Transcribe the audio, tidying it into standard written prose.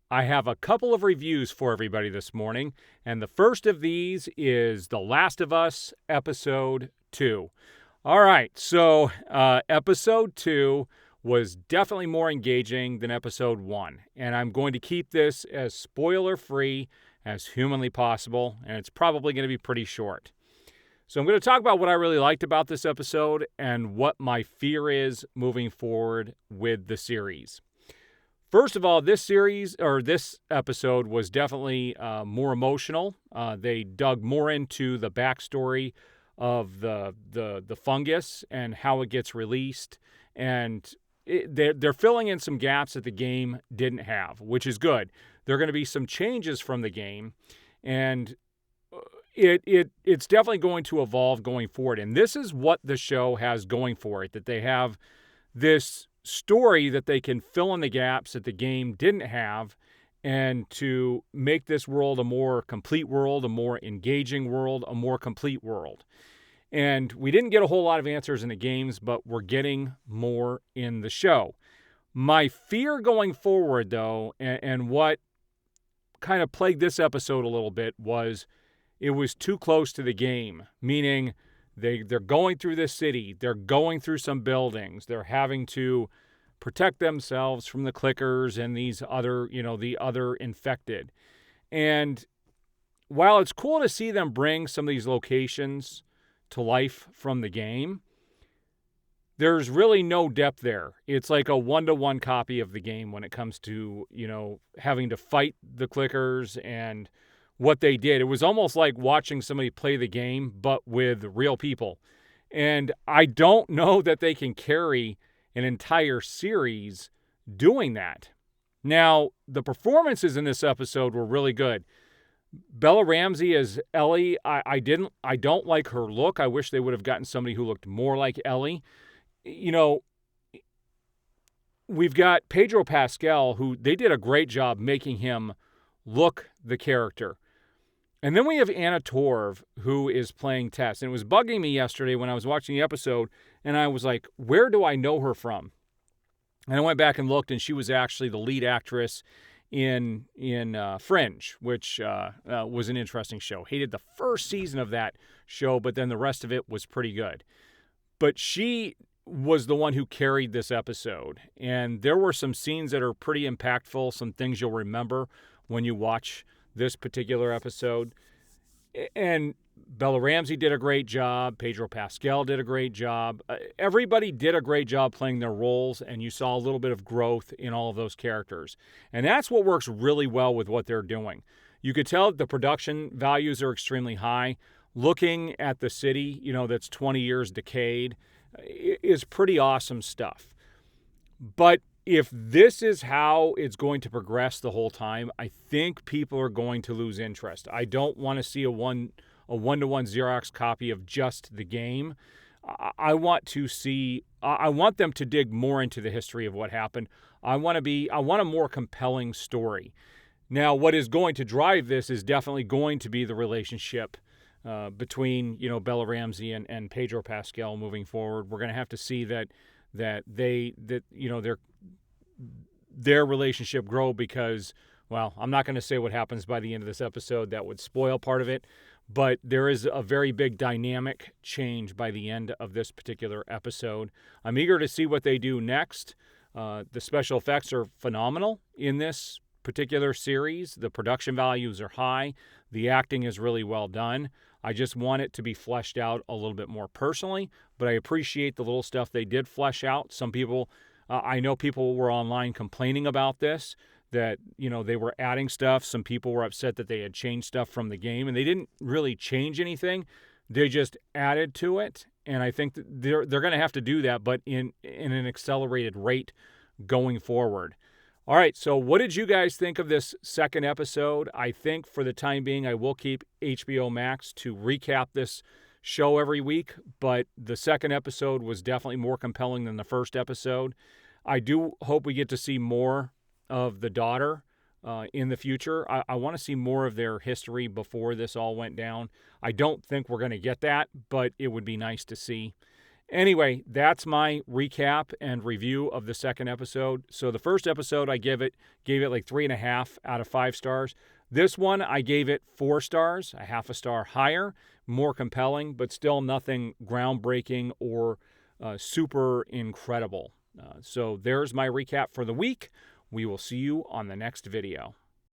I have a couple of reviews for everybody this morning, and the first of these is The Last of Us Episode 2. All right, so Episode 2 was definitely more engaging than Episode 1, and I'm going to keep this as spoiler-free as humanly possible, and it's probably going to be pretty short. So I'm going to talk about what I really liked about this episode and what my fear is moving forward with the series. First of all, this episode was definitely more emotional. They dug more into the backstory of the fungus and how it gets released, and they're filling in some gaps that the game didn't have, which is good. There are going to be some changes from the game, and it's definitely going to evolve going forward. And this is what the show has going for it, that they have this story that they can fill in the gaps that the game didn't have, and to make this world a more complete world, a more engaging world, a more complete world. And we didn't get a whole lot of answers in the games, but we're getting more in the show. My fear going forward, though, and what kind of plagued this episode a little bit, was it was too close to the game, meaning they're going through this city, they're going through some buildings, they're having to protect themselves from the clickers and these other, the other infected. And while it's cool to see them bring some of these locations to life from the game, there's really no depth there. It's like a one-to-one copy of the game when it comes to, having to fight the clickers and what they did. It was almost like watching somebody play the game, but with real people. And I don't know that they can carry an entire series doing that. Now, the performances in this episode were really good. Bella Ramsey as Ellie, I don't like her look. I wish they would have gotten somebody who looked more like Ellie. We've got Pedro Pascal, who they did a great job making him look the character. And then we have Anna Torv, who is playing Tess. And it was bugging me yesterday when I was watching the episode, and I was like, where do I know her from? And I went back and looked, and she was actually the lead actress in Fringe, which was an interesting show. Hated the first season of that show, but then the rest of it was pretty good. But she was the one who carried this episode. And there were some scenes that are pretty impactful, some things you'll remember when you watch this particular episode. And Bella Ramsey did a great job. Pedro Pascal did a great job. Everybody did a great job playing their roles, and you saw a little bit of growth in all of those characters. And that's what works really well with what they're doing. You could tell that the production values are extremely high. Looking at the city, that's 20 years decayed, is pretty awesome stuff. But if this is how it's going to progress the whole time, I think people are going to lose interest. I don't want to see a one-to-one Xerox copy of just the game. I want them to dig more into the history of what happened. I want a more compelling story. Now, what is going to drive this is definitely going to be the relationship between, Bella Ramsey and Pedro Pascal moving forward. We're going to have to see that their relationship grow, because, well, I'm not going to say what happens by the end of this episode. That would spoil part of it. But there is a very big dynamic change by the end of this particular episode. I'm eager to see what they do next. The special effects are phenomenal in this particular series. The production values are high. The acting is really well done. I just want it to be fleshed out a little bit more personally, but I appreciate the little stuff they did flesh out. Some people, I know people were online complaining about this, that, they were adding stuff. Some people were upset that they had changed stuff from the game, and they didn't really change anything. They just added to it, and I think that they're going to have to do that, but in an accelerated rate going forward. All right, so what did you guys think of this second episode? I think for the time being, I will keep HBO Max to recap this show every week, but the second episode was definitely more compelling than the first episode. I do hope we get to see more of the daughter in the future. I want to see more of their history before this all went down. I don't think we're going to get that, but it would be nice to see. Anyway, that's my recap and review of the second episode. So the first episode, I gave it like 3.5 out of 5 stars. This one, I gave it 4 stars, a half a star higher, more compelling, but still nothing groundbreaking or super incredible. So there's my recap for the week. We will see you on the next video.